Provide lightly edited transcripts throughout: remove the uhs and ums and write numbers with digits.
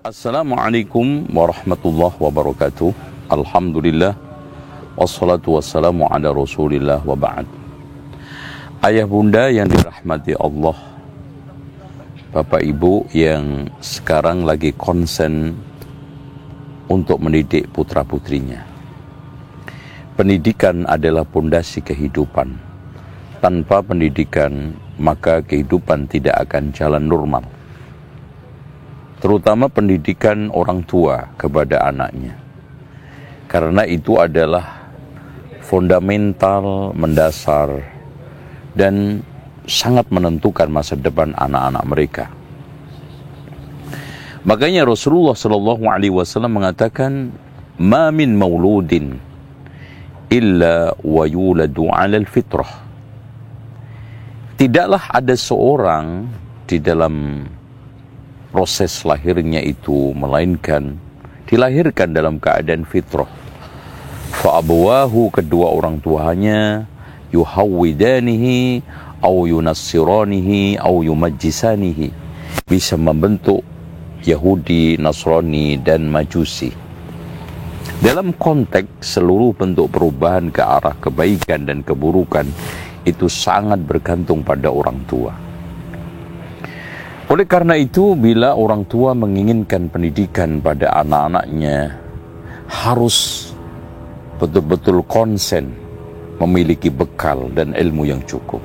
Assalamualaikum warahmatullahi wabarakatuh. Alhamdulillah, wassalatu wassalamu ala rasulillah wa ba'd. Ayah bunda yang dirahmati Allah, bapak ibu yang sekarang lagi konsen untuk mendidik putra putrinya. Pendidikan adalah pondasi kehidupan. Tanpa pendidikan, maka kehidupan tidak akan jalan normal. Terutama pendidikan orang tua kepada anaknya. Karena itu adalah fundamental, mendasar, dan sangat menentukan masa depan anak-anak mereka. Makanya Rasulullah SAW mengatakan, "Ma min mauludin illa wa yuladu 'alal fitrah." Tidaklah ada seorang di dalam proses lahirnya itu melainkan dilahirkan dalam keadaan fitrah. Fa'abawahu, kedua orang tuanya, yuhawwidanihi au yunassiranihi au yumajjisanihi, bisa membentuk Yahudi, Nasrani dan Majusi. Dalam konteks seluruh bentuk perubahan ke arah kebaikan dan keburukan itu sangat bergantung pada orang tua. Oleh karena itu, bila orang tua menginginkan pendidikan pada anak-anaknya, harus betul-betul konsen, memiliki bekal dan ilmu yang cukup.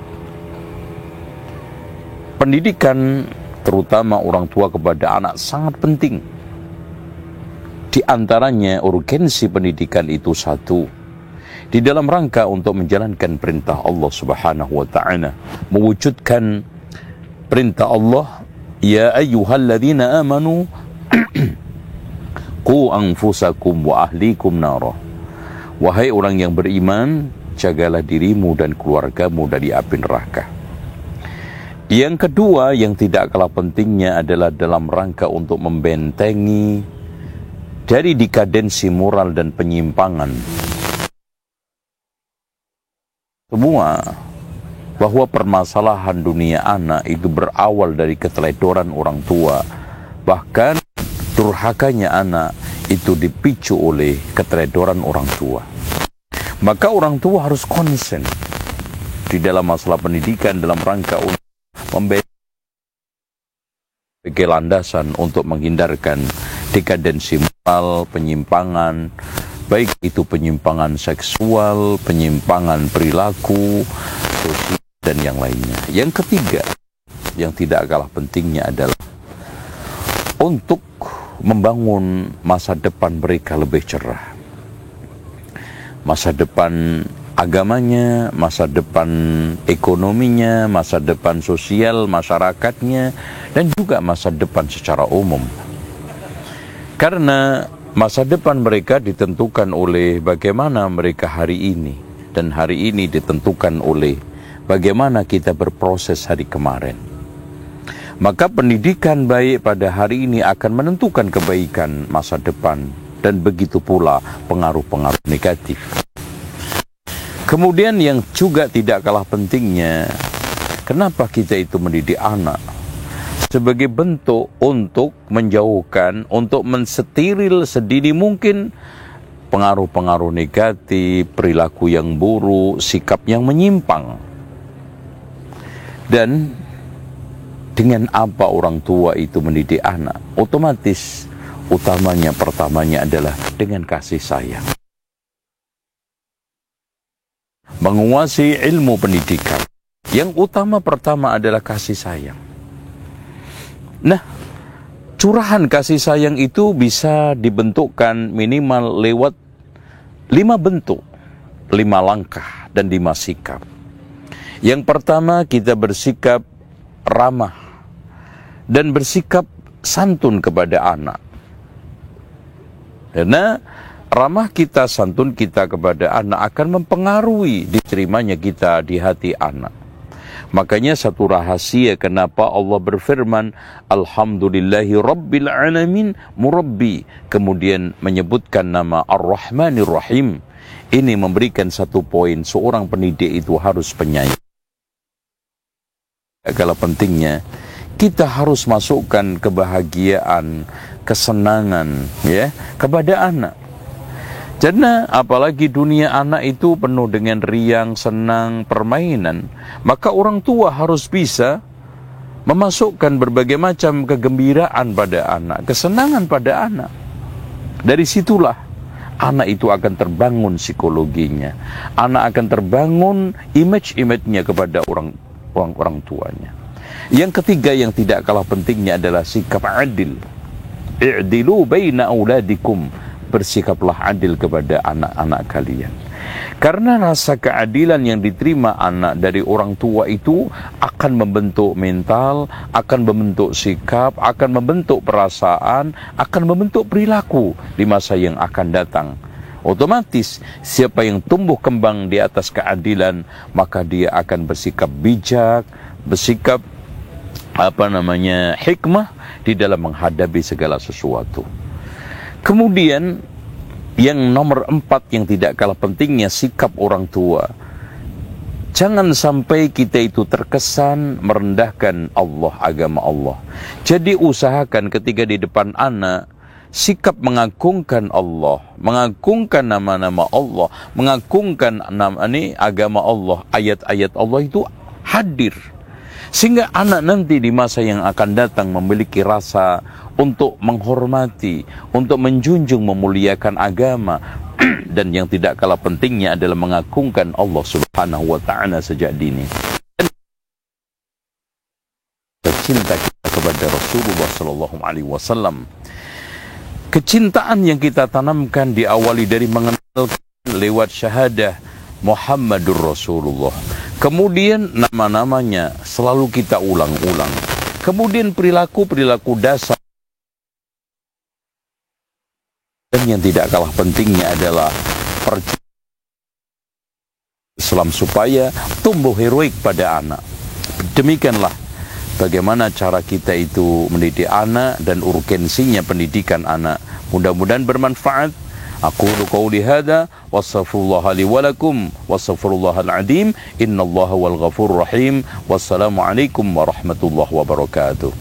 Pendidikan, terutama orang tua kepada anak, sangat penting. Di antaranya, urgensi pendidikan itu satu, di dalam rangka untuk menjalankan perintah Allah Subhanahu wa Ta'ala, mewujudkan perintah Allah, "Ya ayyuhalladzina amanu qu anfusakum wa ahlikum nara." Wahai orang yang beriman, jagalah dirimu dan keluargamu dari api neraka. Yang kedua yang tidak kalah pentingnya adalah dalam rangka untuk membentengi dari dekadensi moral dan penyimpangan. Semua bahwa permasalahan dunia anak itu berawal dari keteledoran orang tua. Bahkan durhakanya anak itu dipicu oleh keteledoran orang tua. Maka orang tua harus konsen di dalam masalah pendidikan dalam rangka untuk memberi landasan untuk menghindarkan dekadensi moral, penyimpangan, baik itu penyimpangan seksual, penyimpangan perilaku, sosial, dan yang lainnya. Yang ketiga, yang tidak kalah pentingnya adalah untuk membangun masa depan mereka lebih cerah. Masa depan agamanya, masa depan ekonominya, masa depan sosial masyarakatnya, dan juga masa depan secara umum. Karena masa depan mereka ditentukan oleh bagaimana mereka hari ini, dan hari ini ditentukan oleh bagaimana kita berproses hari kemarin. Maka pendidikan baik pada hari ini akan menentukan kebaikan masa depan, dan begitu pula pengaruh-pengaruh negatif. Kemudian yang juga tidak kalah pentingnya, kenapa kita itu mendidik anak? Sebagai bentuk untuk menjauhkan, untuk mensetiril sedini mungkin pengaruh-pengaruh negatif, perilaku yang buruk, sikap yang menyimpang. Dan dengan apa orang tua itu mendidik anak? Otomatis pertamanya adalah dengan kasih sayang. Menguasai ilmu pendidikan, yang pertama adalah kasih sayang. Nah, curahan kasih sayang itu bisa dibentukkan minimal lewat 5 bentuk, 5 langkah, dan 5 sikap. Yang pertama, kita bersikap ramah dan bersikap santun kepada anak. Karena ramah kita, santun kita kepada anak akan mempengaruhi diterimanya kita di hati anak. Makanya satu rahasia kenapa Allah berfirman, "Alhamdulillahi Rabbil Alamin Murabbi." Kemudian menyebutkan nama Ar-Rahmanir Rahim. Ini memberikan satu poin, seorang pendidik itu harus penyayang. Kalau pentingnya kita harus masukkan kebahagiaan, kesenangan ya kepada anak. Karena apalagi dunia anak itu penuh dengan riang, senang, permainan, maka orang tua harus bisa memasukkan berbagai macam kegembiraan pada anak, kesenangan pada anak. Dari situlah anak itu akan terbangun psikologinya, anak akan terbangun image-nya kepada orang tuanya. Yang ketiga yang tidak kalah pentingnya adalah sikap adil. I'dilu baina auladikum, bersikaplah adil kepada anak-anak kalian. Karena rasa keadilan yang diterima anak dari orang tua itu akan membentuk mental, akan membentuk sikap, akan membentuk perasaan, akan membentuk perilaku di masa yang akan datang. Otomatis siapa yang tumbuh kembang di atas keadilan, maka dia akan bersikap bijak, bersikap hikmah di dalam menghadapi segala sesuatu. Kemudian yang nomor 4 yang tidak kalah pentingnya, sikap orang tua. Jangan sampai kita itu terkesan merendahkan Allah, agama Allah. Jadi usahakan ketika di depan anak, sikap mengagungkan Allah, mengagungkan nama-nama Allah, mengagungkan agama Allah, ayat-ayat Allah itu hadir. Sehingga anak nanti di masa yang akan datang memiliki rasa untuk menghormati, untuk menjunjung, memuliakan agama. Dan yang tidak kalah pentingnya adalah mengagungkan Allah Subhanahu wa ta'ala sejak dini. Dan cinta kita kepada Rasulullah sallallahu alaihi wasallam. Kecintaan yang kita tanamkan diawali dari mengenal lewat syahadah Muhammadur Rasulullah. Kemudian nama-namanya selalu kita ulang-ulang. Kemudian perilaku-perilaku dasar. Dan yang tidak kalah pentingnya adalah Islam supaya tumbuh heroik pada anak. Demikianlah bagaimana cara kita itu mendidik anak dan urgensinya pendidikan anak. Mudah-mudahan bermanfaat. Aqulu qawli hadha wastaghfirullaha li wa lakum wastaghfirullahal azim innallaha wal ghafurur rahim. Wassalamu alaikum warahmatullahi wabarakatuh.